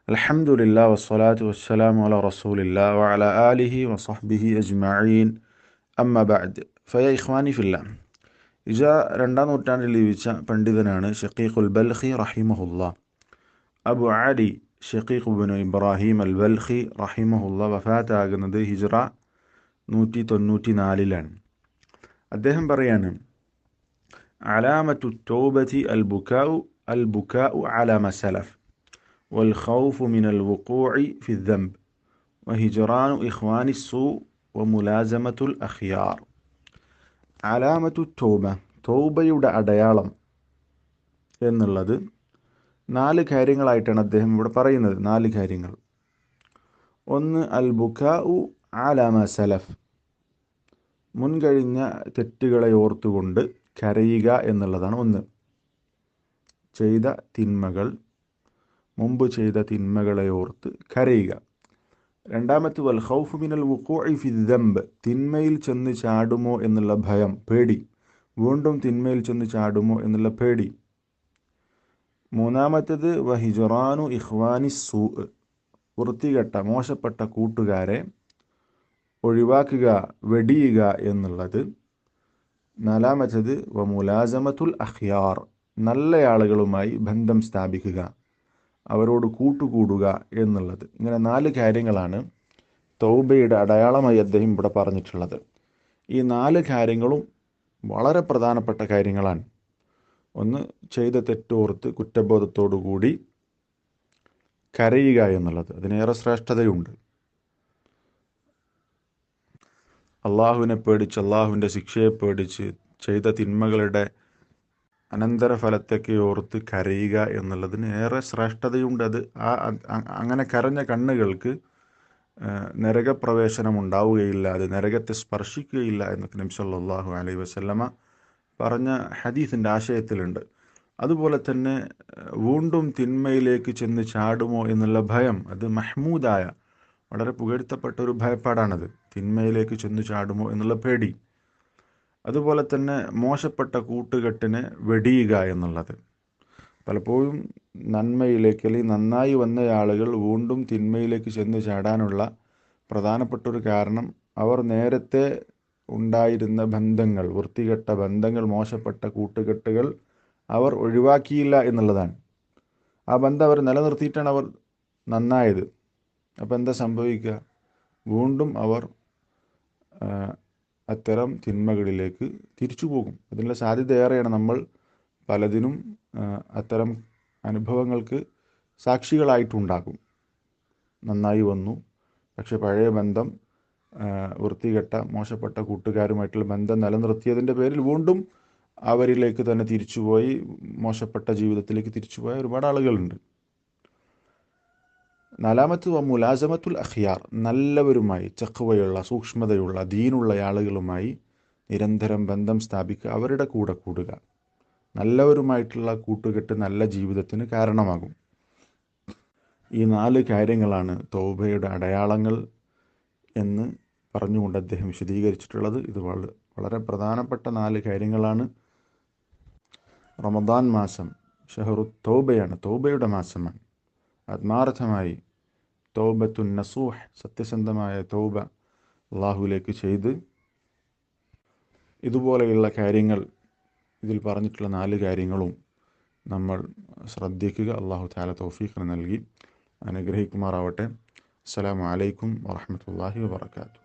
അൽഹംദുലില്ലാ വസ്സലാത്തു വസ്സലാമു അലാ റസൂലില്ലാ വഅലാ ആലിഹി വസഹ്ബിഹി അജ്മഈൻ അമ്മ ബഅദ്. ഫയ ഇഖ്വാനി ഫില്ലാ. രണ്ടാം നൂറ്റാണ്ടിൽ ജീവിച്ച പണ്ഡിതനാണ് ഷഖീഖുൽ ബൽഖി റഹിമഹുല്ലാ. അബു അലി ഷഖീഖ് ഇബ്നു ഇബ്രാഹിം അൽ ബൽഖി റഹിമഹുല്ലാ വഫാത്താകുന്നത് ഹിജ്റ 194 അദ്ദേഹം പറയാണ്, അലാമത്തു തൗബതി അൽ ബുകാഉ അലാ മാ സലഫ് والخوف من الوقوع في الذنب وهجران إخوان السوء وملازمة الأخيار. അലാമത്തു തൗബയുടെ അടയാളം എന്നുള്ളത് 4 കാര്യങ്ങളായിട്ടാണ് അദ്ദേഹം ഇവിടെ പറയുന്നത്. 4 കാര്യങ്ങൾ. ഒന്ന്, അൽ ബുകാഉ അലാ മാ സലഫ്, മുൻകഴിഞ്ഞ തെറ്റുകളെ ഓർത്തുകൊണ്ട് കരയുക എന്നുള്ളതാണ് ഒന്ന്. ചെയ്ത തിന്മകൾ, മുമ്പ് ചെയ്ത തിന്മകളെ ഓർത്ത് കരയുക. രണ്ടാമത്തെ, വൽ ഖൗഫു മിനൽ വുഖൂഇ ഫി ദംബ്, തിന്മയിൽ ചെന്ന് ചാടുമോ എന്നുള്ള ഭയം, പേടി, വീണ്ടും തിന്മയിൽ ചെന്ന് ചാടുമോ എന്നുള്ള പേടി. മൂന്നാമത്തേത്, വഹിജറാനു ഇഖ്വാനി സൂ, വൃത്തികെട്ട മോശപ്പെട്ട കൂട്ടുകാരെ ഒഴിവാക്കുക, വെടിയുക എന്നുള്ളത്. നാലാമത്തേത്, വമുലാസമത്തുൽ അഖ്യാർ, നല്ല ആളുകളുമായി ബന്ധം സ്ഥാപിക്കുക, അവരോട് കൂട്ടുകൂടുക എന്നുള്ളത്. ഇങ്ങനെ 4 കാര്യങ്ങളാണ് തൗബയുടെ അടയാളമായി അദ്ദേഹം ഇവിടെ പറഞ്ഞിട്ടുള്ളത്. ഈ 4 കാര്യങ്ങളും വളരെ പ്രധാനപ്പെട്ട കാര്യങ്ങളാണ്. ഒന്ന്, ചെയ്ത തെറ്റോർത്ത് കുറ്റബോധത്തോടു കൂടി കരയുക എന്നുള്ളത്. അതിനേറെ ശ്രേഷ്ഠതയുണ്ട്. അള്ളാഹുവിനെ പേടിച്ച്, അള്ളാഹുവിൻ്റെ ശിക്ഷയെ പേടിച്ച് ചെയ്ത തിന്മകളുടെ അനന്തരഫലത്തേക്ക് ഓർത്ത് കരയുക എന്നുള്ളതിന് ഏറെ ശ്രേഷ്ഠതയുണ്ട്. അത് അങ്ങനെ കരഞ്ഞ കണ്ണുകൾക്ക് നരകപ്രവേശനം ഉണ്ടാവുകയില്ല, അത് നരകത്തെ സ്പർശിക്കുകയില്ല എന്നൊക്കെ നബി സല്ലല്ലാഹു അലൈഹി വസല്ലമ പറഞ്ഞ ഹദീസിൻ്റെ ആശയത്തിലുണ്ട്. അതുപോലെ തന്നെ വീണ്ടും തിന്മയിലേക്ക് ചെന്ന് ചാടുമോ എന്നുള്ള ഭയം, അത് മഹ്മൂദായ, വളരെ പുകഴ്ത്തപ്പെട്ട ഒരു ഭയപ്പാടാണത്. തിന്മയിലേക്ക് ചെന്ന് ചാടുമോ എന്നുള്ള പേടി. അതുപോലെ തന്നെ മോശപ്പെട്ട കൂട്ടുകെട്ടിനെ വെടിയുക എന്നുള്ളത്. പലപ്പോഴും നന്മയിലേക്ക്, അല്ലെങ്കിൽ നന്നായി വന്ന ആളുകൾ വീണ്ടും തിന്മയിലേക്ക് ചെന്ന് ചാടാനുള്ള പ്രധാനപ്പെട്ട ഒരു കാരണം അവർ നേരത്തെ ഉണ്ടായിരുന്ന ബന്ധങ്ങൾ, വൃത്തികെട്ട ബന്ധങ്ങൾ, മോശപ്പെട്ട കൂട്ടുകെട്ടുകൾ അവർ ഒഴിവാക്കിയില്ല എന്നുള്ളതാണ്. ആ ബന്ധം അവർ നിലനിർത്തിയിട്ടാണ് അവർ നന്നായത്. അപ്പോൾ എന്താ സംഭവിക്കുക? വീണ്ടും അവർ അത്തരം തിന്മകളിലേക്ക് തിരിച്ചു പോകും. അതിനുള്ള സാധ്യത ഏറെയാണ്. നമ്മൾ പലതിനും അത്തരം അനുഭവങ്ങൾക്ക് സാക്ഷികളായിട്ടുണ്ടാകും. നന്നായി വന്നു, പക്ഷെ പഴയ ബന്ധം, വൃത്തികെട്ട മോശപ്പെട്ട കൂട്ടുകാരുമായിട്ടുള്ള ബന്ധം നിലനിർത്തിയതിൻ്റെ പേരിൽ വീണ്ടും അവരിലേക്ക് തന്നെ തിരിച്ചുപോയി മോശപ്പെട്ട ജീവിതത്തിലേക്ക് തിരിച്ചുപോയ ഒരുപാട് ആളുകളുണ്ട്. നാലാമത്, മുലാസമത്തുൽ അഖ്യാർ, നല്ലവരുമായി, തഖ്വയുള്ള, സൂക്ഷ്മതയുള്ള, ദീനുള്ള ആളുകളുമായി നിരന്തരം ബന്ധം സ്ഥാപിക്കുക, അവരുടെ കൂടെ കൂടുക. നല്ലവരുമായിട്ടുള്ള കൂട്ടുകെട്ട് നല്ല ജീവിതത്തിന് കാരണമാകും. ഈ 4 കാര്യങ്ങളാണ് തൗബയുടെ അടയാളങ്ങൾ എന്ന് പറഞ്ഞുകൊണ്ട് അദ്ദേഹം വിശദീകരിച്ചിട്ടുള്ളത്. ഇത് വളരെ പ്രധാനപ്പെട്ട 4 കാര്യങ്ങളാണ്. റമദാൻ മാസം ഷഹറു തൗബയാണ്, തൗബയുടെ മാസമാണ്. ആത്മാർത്ഥമായി തൗബത്തുൻ നസൂഹ്, സത്യസന്ധമായ തൗബ അള്ളാഹുവിലേക്ക് ചെയ്ത് ഇതുപോലെയുള്ള കാര്യങ്ങൾ, ഇതിൽ പറഞ്ഞിട്ടുള്ള 4 കാര്യങ്ങളും നമ്മൾ ശ്രദ്ധിക്കുക. അള്ളാഹു തആല തൗഫീഖ് നൽകി അനുഗ്രഹിക്കുമാറാവട്ടെ. അസ്സലാമു അലൈക്കും വറഹ്മത്തുള്ളാഹി വബറകാതുഹു.